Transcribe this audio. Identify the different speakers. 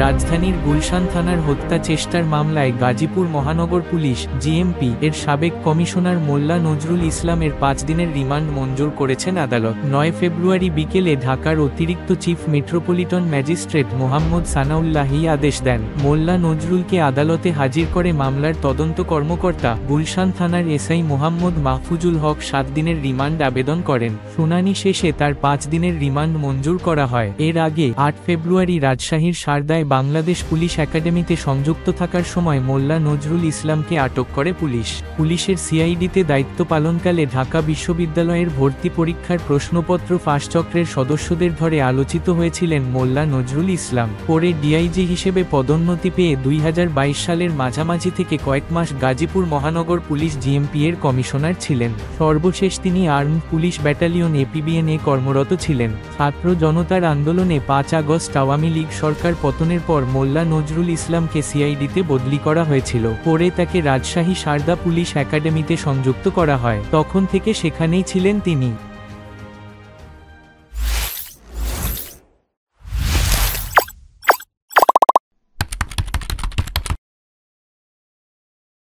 Speaker 1: রাজধানীর গুলশান থানার হত্যা চেষ্টার মামলায় গাজীপুর মহানগর পুলিশ জিএমপি এর সাবেক কমিশনার মোল্লা নজরুল ইসলামের 5 দিনের রিমান্ড মঞ্জুর করেছেন আদালত। 9 ফেব্রুয়ারি বিকেলে ঢাকার অতিরিক্ত চিফ মেট্রোপলিটন ম্যাজিস্ট্রেট মোহাম্মদ সানাউল্লাহি আদেশ দেন। মোল্লা নজরুলকে আদালতে হাজির করে মামলার তদন্ত কর্মকর্তা গুলশান থানার এসআই মোহাম্মদ মাহফুজুল হক 7 দিনের রিমান্ড আবেদন করেন। শুনানি শেষে তার 5 দিনের রিমান্ড মঞ্জুর করা হয়। এর আগে 8 ফেব্রুয়ারি রাজশাহীর সারদায় বাংলাদেশ পুলিশ একাডেমিতে সংযুক্ত থাকার সময় মোল্লা নজরুল ইসলামকে আটক করে পুলিশ। পুলিশের সিআইডিতে দায়িত্ব পালনকালে ঢাকা বিশ্ববিদ্যালয়ের ভর্তি পরীক্ষার প্রশ্নপত্র ফাঁস চক্রের সদস্যদের ধরে আলোচিত হয়েছিলেন মোল্লা নজরুল ইসলাম। পরে ডিআইজি হিসেবে পদোন্নতি পেয়ে 2022 সালের মাঝামাঝি থেকে কয়েক মাস গাজীপুর মহানগর পুলিশ জিএমপি এর কমিশনার ছিলেন। সর্বশেষ তিনি আর্মড পুলিশ ব্যাটালিয়ন এপিবিএন-এ কর্মরত ছিলেন। ছাত্র জনতার আন্দোলনে 5 আগস্ট আওয়ামী লীগ সরকার পতনের পর মোল্লা নজরুল ইসলামকে সিআইডিতে বদলি করা হয়েছিল। পরে তাকে রাজশাহী সারদা পুলিশ একাডেমিতে সংযুক্ত করা হয়। তখন থেকে সেখানেই ছিলেন তিনি।